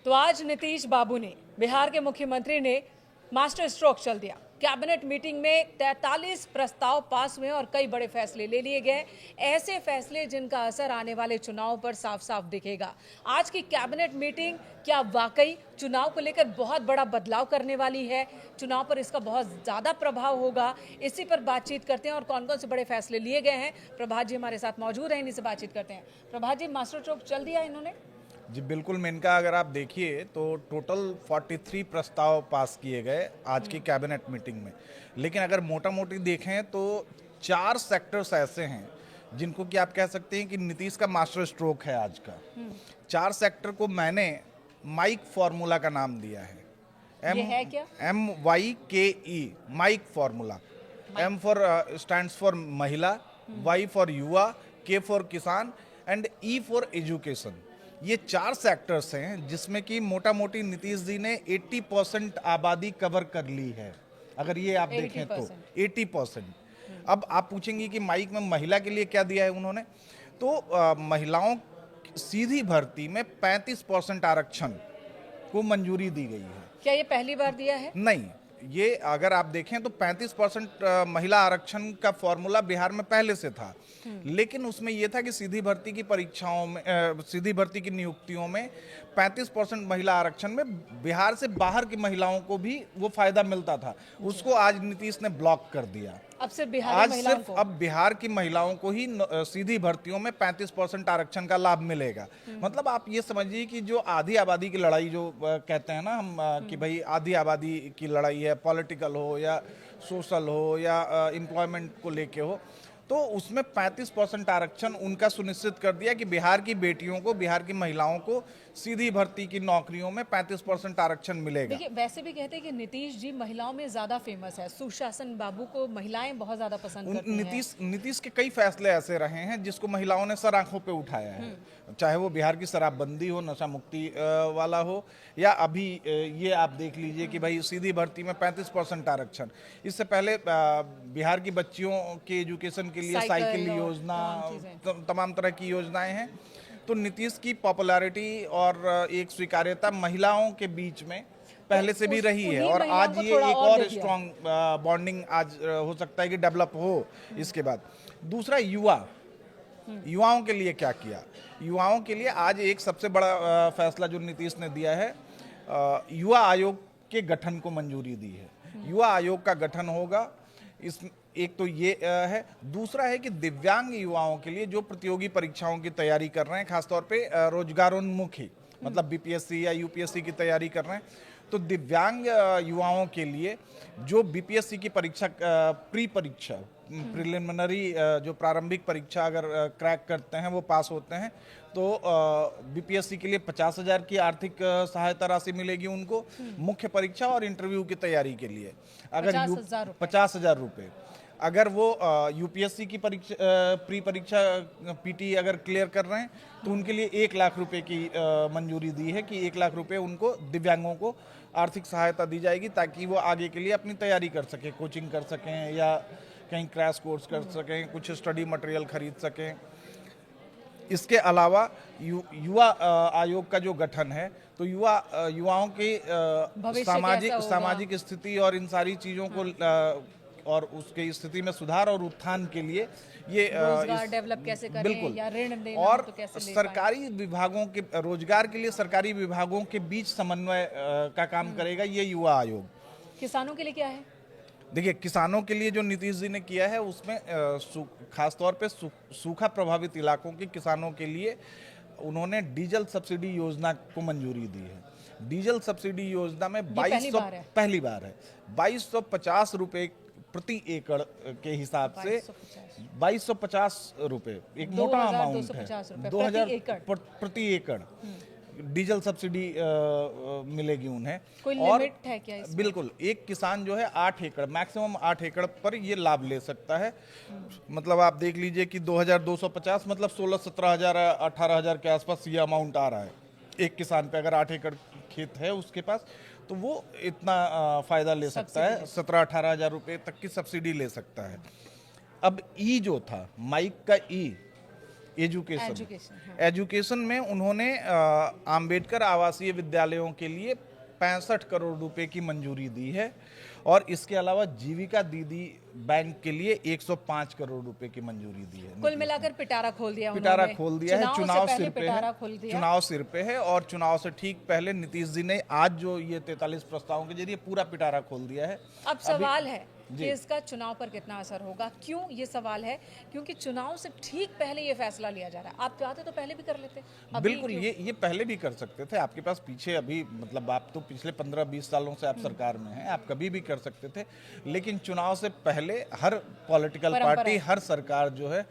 तो आज नीतीश बाबू ने, बिहार के मुख्यमंत्री ने मास्टर स्ट्रोक चल दिया। कैबिनेट मीटिंग में 43 प्रस्ताव पास हुए और कई बड़े फैसले ले लिए गए, ऐसे फैसले जिनका असर आने वाले चुनाव पर साफ साफ दिखेगा। आज की कैबिनेट मीटिंग क्या वाकई चुनाव को लेकर बहुत बड़ा बदलाव करने वाली है? चुनाव पर इसका बहुत ज़्यादा प्रभाव होगा, इसी पर बातचीत करते हैं और कौन कौन से बड़े फैसले लिए गए हैं। प्रभात जी हमारे साथ मौजूद हैं, इन्हीं से बातचीत करते हैं। प्रभात जी, मास्टर स्ट्रोक चल दिया इन्होंने? जी बिल्कुल मेनका, अगर आप देखिए तो टोटल 43 प्रस्ताव पास किए गए आज की कैबिनेट मीटिंग में। लेकिन अगर मोटा मोटी देखें तो 4 सेक्टर्स ऐसे हैं जिनको कि आप कह सकते हैं कि नीतीश का मास्टर स्ट्रोक है आज का। 4 सेक्टर को मैंने माइक फार्मूला का नाम दिया है। ये है क्या? MYKE, mike formula. M for stands for महिला, Y फॉर युवा, K फॉर किसान एंड E फॉर एजुकेशन। ये 4 सेक्टर्स हैं जिसमें कि मोटा मोटी नीतीश जी ने 80% आबादी कवर कर ली है। अगर ये आप देखें तो 80%। अब आप पूछेंगे कि माइक में महिला के लिए क्या दिया है उन्होंने, तो महिलाओं सीधी भर्ती में 35% आरक्षण को मंजूरी दी गई है। क्या ये पहली बार दिया है? नहीं, ये अगर आप देखें तो 35% महिला आरक्षण का फॉर्मूला बिहार में पहले से था। लेकिन उसमें यह था कि सीधी भर्ती की परीक्षाओं में, सीधी भर्ती की नियुक्तियों में 35% महिला आरक्षण में बिहार से बाहर की महिलाओं को भी वो फायदा मिलता था। उसको आज नीतीश ने ब्लॉक कर दिया। अब सिर्फ बिहार की महिलाओं को ही सीधी भर्तियों में 35% आरक्षण का लाभ मिलेगा। मतलब आप ये समझिए कि जो आधी आबादी की लड़ाई जो कहते हैं ना हम, कि भाई आधी आबादी की लड़ाई है, पॉलिटिकल हो या सोशल हो या एम्प्लॉयमेंट को लेके हो, तो उसमें 35% आरक्षण उनका सुनिश्चित कर दिया कि बिहार की बेटियों को, बिहार की महिलाओं को सीधी भर्ती की नौकरियों में 35% आरक्षण मिलेगा। देखिए, वैसे भी कहते हैं कि नीतीश जी महिलाओं में ज्यादा फेमस है, सुशासन बाबू को महिलाएं बहुत ज्यादा पसंद करती हैं। नीतीश के कई फैसले ऐसे रहे हैं जिसको महिलाओं ने सर आंखों पे उठाया है। चाहे वो बिहार की शराबबंदी हो, नशा मुक्ति वाला हो, या अभी ये आप देख लीजिए कि भाई सीधी भर्ती में 35% आरक्षण। इससे पहले बिहार की बच्चियों के एजुकेशन के लिए साइकिल योजना, तमाम तरह की योजनाएं हैं। तो नीतीश की पॉपुलैरिटी और एक स्वीकार्यता महिलाओं के बीच में पहले से भी रही है, और आज ये एक और स्ट्रॉन्ग बॉन्डिंग आज हो सकता है कि डेवलप हो। इसके बाद दूसरा, युवाओं के लिए क्या किया। युवाओं के लिए आज एक सबसे बड़ा फैसला जो नीतीश ने दिया है, युवा आयोग के गठन को मंजूरी दी है। युवा आयोग का गठन होगा। इस एक तो ये है, दूसरा है कि दिव्यांग युवाओं के लिए जो प्रतियोगी परीक्षाओं की तैयारी कर रहे हैं, खासतौर पे रोजगारोन्मुखी, मतलब बीपीएससी या यूपीएससी की तैयारी कर रहे हैं, तो दिव्यांग युवाओं के लिए जो बीपीएससी की परीक्षा, प्री परीक्षा, प्रिलिमिनरी जो प्रारंभिक परीक्षा अगर क्रैक करते हैं, वो पास होते हैं, तो बीपीएससी के लिए 50,000 की आर्थिक सहायता राशि मिलेगी उनको, मुख्य परीक्षा और इंटरव्यू की तैयारी के लिए। अगर 50,000 रुपये। अगर वो यूपीएससी की परीक्षा, प्री परीक्षा पीटी अगर क्लियर कर रहे हैं, तो उनके लिए 1 लाख रुपए की मंजूरी दी है कि 1 लाख रुपए उनको, दिव्यांगों को आर्थिक सहायता दी जाएगी, ताकि वो आगे के लिए अपनी तैयारी कर सकें, कोचिंग कर सकें या कहीं क्रैश कोर्स कर सकें, कुछ स्टडी मटेरियल खरीद सकें। इसके अलावा युवा आयोग का जो गठन है, तो युवाओं के सामाजिक स्थिति और इन सारी चीज़ों को और उसके स्थिति में सुधार और उत्थान के लिए ये रोजगार डेवलप कैसे करें, बिल्कुल, या ऋण देना और तो कैसे ले सरकारी विभागों के रोजगार के लिए सरकारी विभागों के बीच समन्वय का काम करेगा ये युवा आयोग। किसानों के लिए क्या है? देखिए, किसानों के लिए जो नीतीश जी ने किया है उसमें खासतौर पे सूखा प्रभावित इलाकों के किसानों के लिए उन्होंने डीजल सब्सिडी योजना को मंजूरी दी है। डीजल सब्सिडी योजना में 2200, पहली बार है, 2250 रुपये प्रति एकड़ के हिसाब से, 2250 रुपये एक मोटा अमाउंट है, 2000 प्रति एकड़ डीजल सब्सिडी मिलेगी उन्हें। कोई लिमिट है क्या इसमें? बिल्कुल, एक किसान जो है 8 एकड़, मैक्सिमम 8 एकड़ पर ये लाभ ले सकता है। मतलब आप देख लीजिए कि 2250 मतलब 16-17 हज़ार 18 हज़ार के आसपास ये अमाउंट आ रहा है एक किसान पे। अगर 8 एकड़ खेत है उसके पास, तो वो इतना फायदा ले सकता है, 17-18 हज़ार रुपये तक की सब्सिडी ले सकता है। अब ई जो था, माइक का ई, एजुकेशन एजुकेशन, एजुकेशन में उन्होंने आम्बेडकर आवासीय विद्यालयों के लिए 65 करोड़ रुपए की मंजूरी दी है और इसके अलावा जीविका दीदी बैंक के लिए 105 करोड़ रुपए की मंजूरी दी है। कुल मिलाकर पिटारा खोल दिया पिटारा उन्होंने। खोल दिया है। से चुनाव पहले सिर पे पिटारा है, खोल दिया। चुनाव सिर पे है और चुनाव से ठीक पहले नीतीश जी ने आज जो ये 43 प्रस्तावों के जरिए पूरा पिटारा खोल दिया है। अब सवाल है कि जी। इसका चुनाव पर कितना असर होगा। क्यों ये सवाल है? क्योंकि चुनाव से ठीक पहले ये फैसला लिया जा रहा है। आप चाहते तो पहले भी कर लेते। अभी बिल्कुल, क्यों? ये पहले भी कर सकते थे। आपके पास पीछे अभी मतलब आप तो पिछले 15-20 सालों से आप सरकार में हैं, आप कभी भी कर सकते थे। लेकिन चुनाव से पहले हर पॉलिटिकल पार्टी, हर सरकार जो है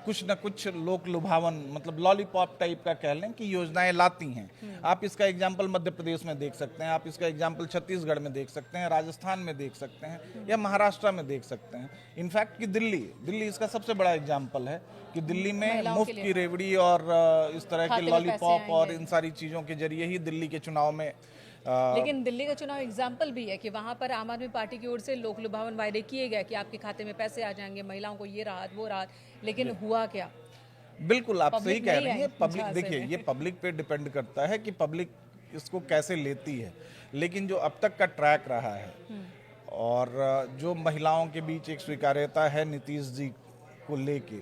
कुछ न कुछ लोक लुभावन मतलब लॉलीपॉप टाइप का कह लें कि योजनाएं लाती हैं। आप इसका एग्जाम्पल मध्य प्रदेश में देख सकते हैं, आप इसका एग्जाम्पल छत्तीसगढ़ में देख सकते हैं, राजस्थान में देख सकते हैं या महाराष्ट्र में देख सकते हैं। इनफैक्ट कि दिल्ली इसका सबसे बड़ा एग्जाम्पल है कि दिल्ली में महिलाओं मुफ्त के लिए। की रेवड़ी और इस तरह खाते के में पैसे लॉलीपॉप और आएंगे। इन सारी चीज़ों के जरिए ही दिल्ली के चुनाव में लेकिन दिल्ली का चुनाव एग्जाम्पल भी है कि वहां पर आम आदमी पार्टी की ओर से लोक लुभावन वायदे किए गए कि आपके खाते में पैसे आ जाएंगे, महिलाओं को ये राहत वो राहत, लेकिन हुआ क्या? बिल्कुल आप सही पब्लिक कह नहीं रही आई हैं। पब्लिक झांसे देखिए में। ये पब्लिक पे डिपेंड करता है कि पब्लिक इसको कैसे लेती है। लेकिन जो अब तक का ट्रैक रहा है और जो महिलाओं के बीच एक स्वीकार्यता है नीतीश जी को लेके,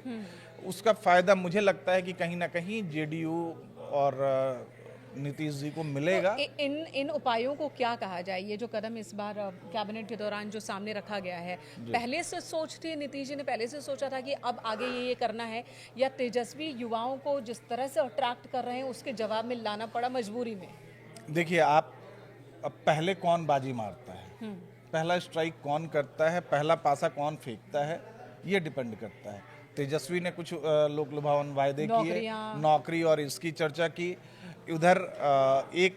उसका फायदा मुझे लगता है कि कहीं ना कहीं जेडीयू और नीतीश जी को मिलेगा। तो इन उपायों को क्या कहा जाए? ये जो कदम इस बार कैबिनेट के दौरान जो सामने रखा गया है, पहले से सोच थी नीतीश जी ने पहले से सोचा था कि अब आगे ये करना है, या तेजस्वी युवाओं को जिस तरह से अट्रैक्ट कर रहे हैं उसके जवाब में लाना पड़ा मजबूरी में? देखिए आप अब पहले कौन बाजी मारता है, पहला स्ट्राइक कौन करता है, पहला पासा कौन फेंकता है, ये डिपेंड करता है। तेजस्वी ने कुछ लोक लुभावन वायदे किए, नौकरी और इसकी चर्चा की। उधर एक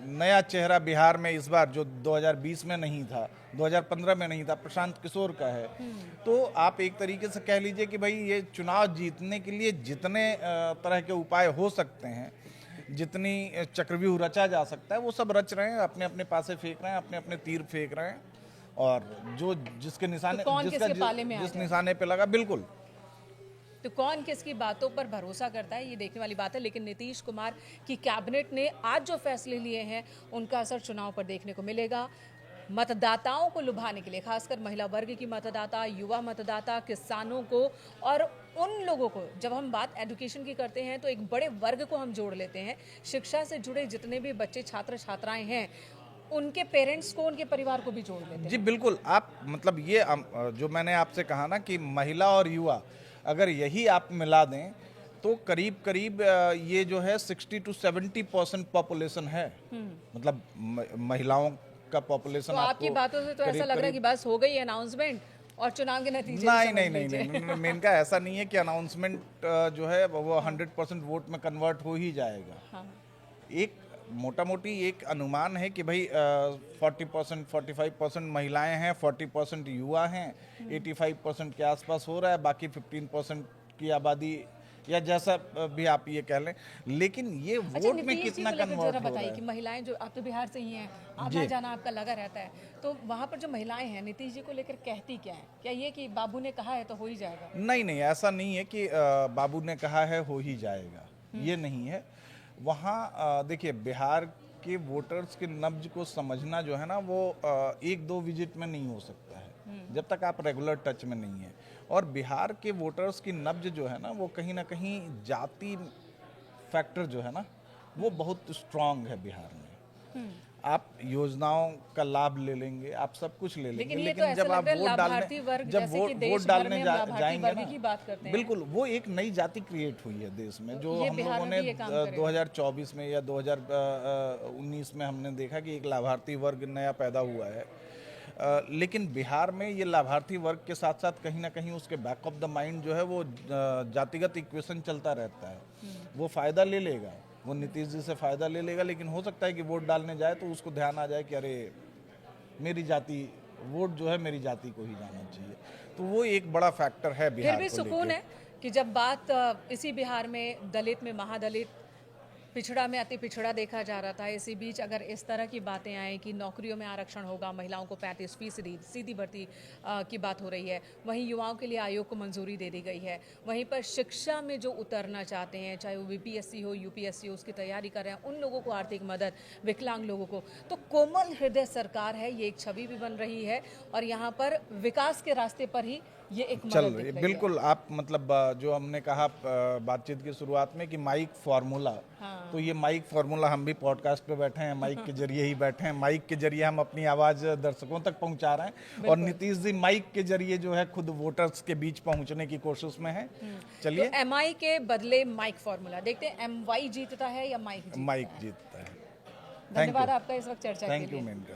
नया चेहरा बिहार में इस बार जो 2020 में नहीं था, 2015 में नहीं था, प्रशांत किशोर का है। तो आप एक तरीके से कह लीजिए कि भाई ये चुनाव जीतने के लिए जितने तरह के उपाय हो सकते हैं, जितनी चक्रव्यूह रचा जा सकता है, वो सब रच रहे हैं, अपने अपने पासे फेंक रहे हैं, अपने अपने तीर फेंक रहे हैं और जो जिसके निशाने तो कौन किसके पाले में आ जिस जाए? निशाने पे लगा बिल्कुल। तो कौन किसकी बातों पर भरोसा करता है, ये देखने वाली बात है। लेकिन नीतीश कुमार की कैबिनेट ने आज जो फैसले लिए हैं उनका असर चुनाव पर देखने को मिलेगा। मतदाताओं को लुभाने के लिए, खासकर महिला वर्ग की मतदाता, युवा मतदाता, किसानों को और उन लोगों को, जब हम बात एजुकेशन की करते हैं तो एक बड़े वर्ग को हम जोड़ लेते हैं। शिक्षा से जुड़े जितने भी बच्चे छात्र छात्राएं हैं उनके पेरेंट्स को, उनके परिवार को भी जोड़ लेते हैं। जी बिल्कुल। आप मतलब ये जो मैंने आपसे कहा ना कि महिला और युवा, अगर यही आप मिला दें तो करीब करीब ये जो है 60 to 70% पॉपुलेशन है। मतलब महिलाओं का पॉपुलेशन तो आपकी बातों से तो ऐसा लग रहा है कि बस हो गई अनाउंसमेंट और चुनाव के नतीजे नहीं, मेन का ऐसा नहीं है कि अनाउंसमेंट जो है वो 100% वोट में कन्वर्ट हो ही जाएगा। हाँ। एक मोटा मोटी एक अनुमान है कि भाई 40% 45% महिलाएं हैं, 40% युवा हैं, 85% के आसपास हो रहा है, बाकी 15% की आबादी या जैसा भी आप ये कह लें। लेकिन ये वोट में कितना कन्वर्ट हो रहा बताइए है? कि महिलाएं जो, आप तो बिहार से ही हैं, आना जाना आपका लगा रहता है, तो वहाँ पर जो महिलाएं हैं नीतीश जी को लेकर कहती क्या है? क्या ये कि बाबू ने कहा है तो हो ही जाएगा? नहीं, ऐसा नहीं है कि बाबू ने कहा है हो ही जाएगा, ये नहीं है। वहाँ देखिए बिहार के वोटर्स के नब्ज को समझना जो है ना वो 1-2 विजिट में नहीं हो सकता है, जब तक आप रेगुलर टच में नहीं है। और बिहार के वोटर्स की नब्ज जो है ना वो कहीं ना कहीं जाति फैक्टर जो है ना वो बहुत स्ट्रांग है बिहार में। आप योजनाओं का लाभ ले लेंगे, आप सब कुछ ले लेंगे, लेकिन जब आप वोट डालने वोट डालने जाएंगे ना, की बात करते हैं, बिल्कुल वो एक नई जाति क्रिएट हुई है देश में, जो हम लोगों ने 2024 में या 2019 में हमने देखा कि एक लाभार्थी वर्ग नया पैदा हुआ है। लेकिन बिहार में ये लाभार्थी वर्ग के साथ साथ कहीं ना कहीं उसके बैक ऑफ द माइंड जो है वो जातिगत इक्वेशन चलता रहता है। वो फायदा ले लेगा, वो नीतीश जी से फायदा ले लेगा, लेकिन हो सकता है कि वोट डालने जाए तो उसको ध्यान आ जाए कि अरे मेरी जाति, वोट जो है मेरी जाति को ही जाना चाहिए। तो वो एक बड़ा फैक्टर है बिहार फिर भी को सुकून लेके। है कि जब बात इसी बिहार में दलित में महादलित पिछड़ा में अति पिछड़ा देखा जा रहा था। इसी बीच अगर इस तरह की बातें आए कि नौकरियों में आरक्षण होगा, महिलाओं को 35% सीधी भर्ती की बात हो रही है, वहीं युवाओं के लिए आयोग को मंजूरी दे दी गई है, वहीं पर शिक्षा में जो उतरना चाहते हैं, चाहे वो बीपीएससी हो, यूपीएससी हो, उसकी तैयारी कर रहे हैं, उन लोगों को आर्थिक मदद, विकलांग लोगों को, तो कोमल हृदय सरकार है, ये एक छवि भी बन रही है और यहाँ पर विकास के रास्ते पर ही ये एक चल मदद रही दिख है। रही है। बिल्कुल, आप मतलब जो हमने कहा बातचीत की शुरुआत में कि माइक फार्मूला, हाँ। तो ये माइक फार्मूला हम भी पॉडकास्ट पे बैठे हैं, माइक के जरिए ही बैठे हैं, माइक के जरिए हम अपनी आवाज़ दर्शकों तक पहुंचा रहे हैं और नीतीश जी माइक के जरिए जो है खुद वोटर्स के बीच पहुंचने की कोशिश में है। चलिए, तो एमआई के बदले माइक फार्मूला देखते हैं, एमवाई जीतता है या माइक जीतता माइक है? जीतता है। धन्यवाद आपका इस वक्त चर्चा के थैंक लिए। यू मेनका।